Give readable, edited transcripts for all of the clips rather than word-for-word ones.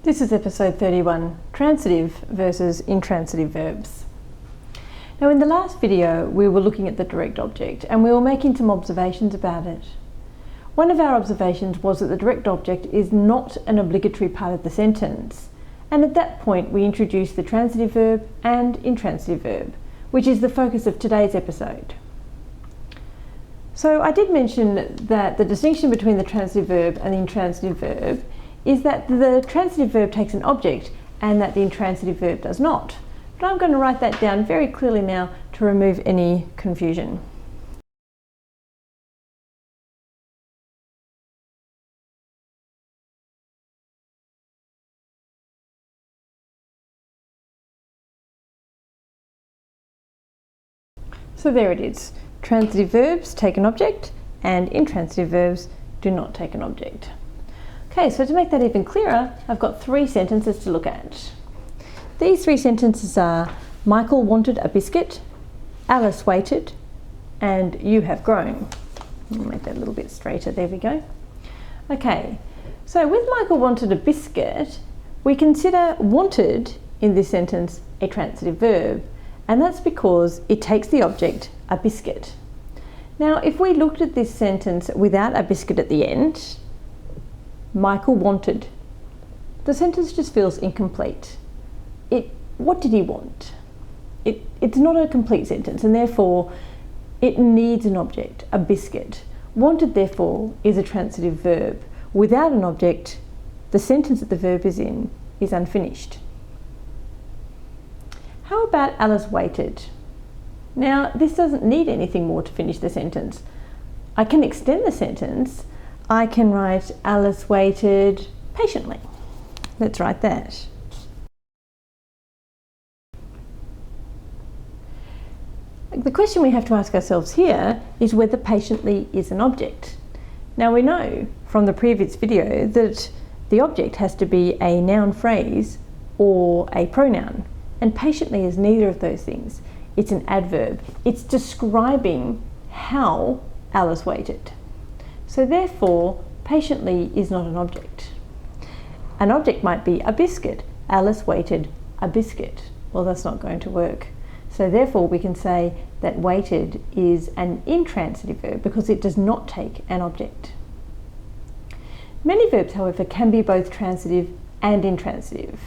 This is episode 31, Transitive versus Intransitive Verbs. Now in the last video we were looking at the direct object and we were making some observations about it. One of our observations was that the direct object is not an obligatory part of the sentence, and at that point we introduced the transitive verb and intransitive verb, which is the focus of today's episode. So I did mention that the distinction between the transitive verb and the intransitive verb is that the transitive verb takes an object and that the intransitive verb does not. But I'm going to write that down very clearly now to remove any confusion. So there it is. Transitive verbs take an object and intransitive verbs do not take an object. Okay, so to make that even clearer, I've got three sentences to look at. These three sentences are: Michael wanted a biscuit, Alice waited, and you have grown. I'll make that a little bit straighter, there we go. Okay, so with Michael wanted a biscuit, we consider wanted in this sentence a transitive verb, and that's because it takes the object a biscuit. Now, if we looked at this sentence without a biscuit at the end, Michael wanted, the sentence just feels incomplete. What did he want? It's not a complete sentence, and therefore it needs an object, a biscuit. Wanted, therefore, is a transitive verb. Without an object, the sentence that the verb is in is unfinished. How about Alice waited? Now, this doesn't need anything more to finish the sentence. I can extend the sentence. I can write Alice waited patiently. Let's write that. The question we have to ask ourselves here is whether patiently is an object. Now we know from the previous video that the object has to be a noun phrase or a pronoun, and patiently is neither of those things. It's an adverb. It's describing how Alice waited. So therefore, patiently is not an object. An object might be a biscuit. Alice waited a biscuit. Well, that's not going to work. So therefore, we can say that waited is an intransitive verb because it does not take an object. Many verbs, however, can be both transitive and intransitive.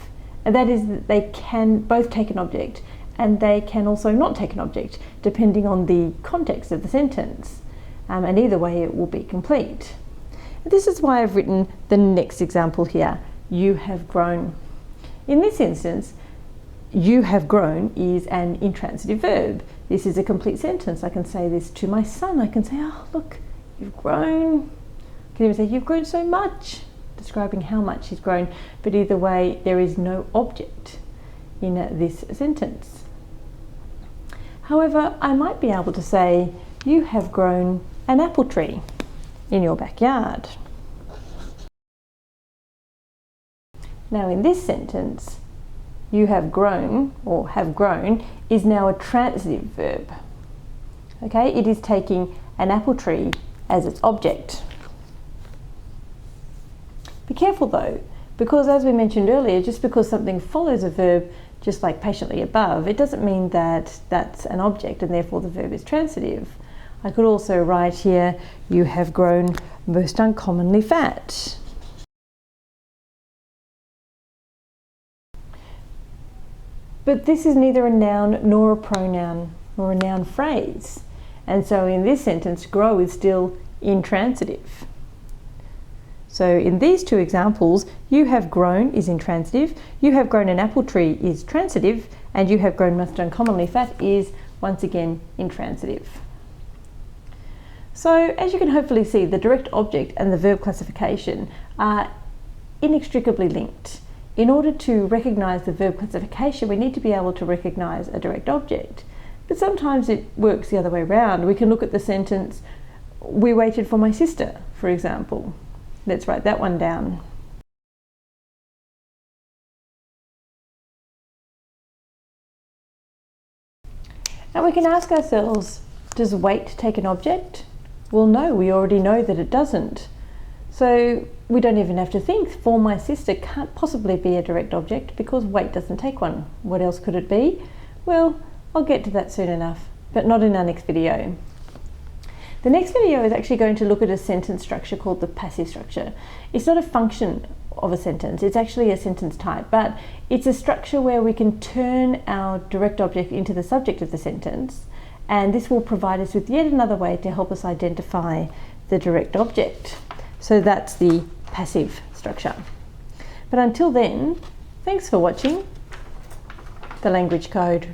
And that is that they can both take an object and they can also not take an object, depending on the context of the sentence. And either way it will be complete. This is why I've written the next example here, you have grown. In this instance, you have grown is an intransitive verb. This is a complete sentence. I can say this to my son. I can say, oh look, you've grown. I can even say, you've grown so much, describing how much he's grown. But either way, there is no object in this sentence. However, I might be able to say, you have grown an apple tree in your backyard. Now in this sentence, you have grown or have grown is now a transitive verb. Okay, it is taking an apple tree as its object. Be careful though, because as we mentioned earlier, just because something follows a verb, just like patiently above, it doesn't mean that that's an object and therefore the verb is transitive. I could also write here, you have grown most uncommonly fat. But this is neither a noun nor a pronoun nor a noun phrase. And so in this sentence, grow is still intransitive. So in these two examples, you have grown is intransitive, you have grown an apple tree is transitive, and you have grown most uncommonly fat is once again intransitive. So as you can hopefully see, the direct object and the verb classification are inextricably linked. In order to recognize the verb classification, we need to be able to recognize a direct object. But sometimes it works the other way around. We can look at the sentence, we waited for my sister, for example. Let's write that one down. And we can ask ourselves, does wait take an object? Well, no, we already know that it doesn't. So we don't even have to think for my sister can't possibly be a direct object because wait doesn't take one. What else could it be? Well, I'll get to that soon enough, but not in our next video. The next video is actually going to look at a sentence structure called the Pesi structure. It's not a function of a sentence, it's actually a sentence type, but it's a structure where we can turn our direct object into the subject of the sentence, and this will provide us with yet another way to help us identify the direct object. So that's the passive structure. But until then, thanks for watching the language code.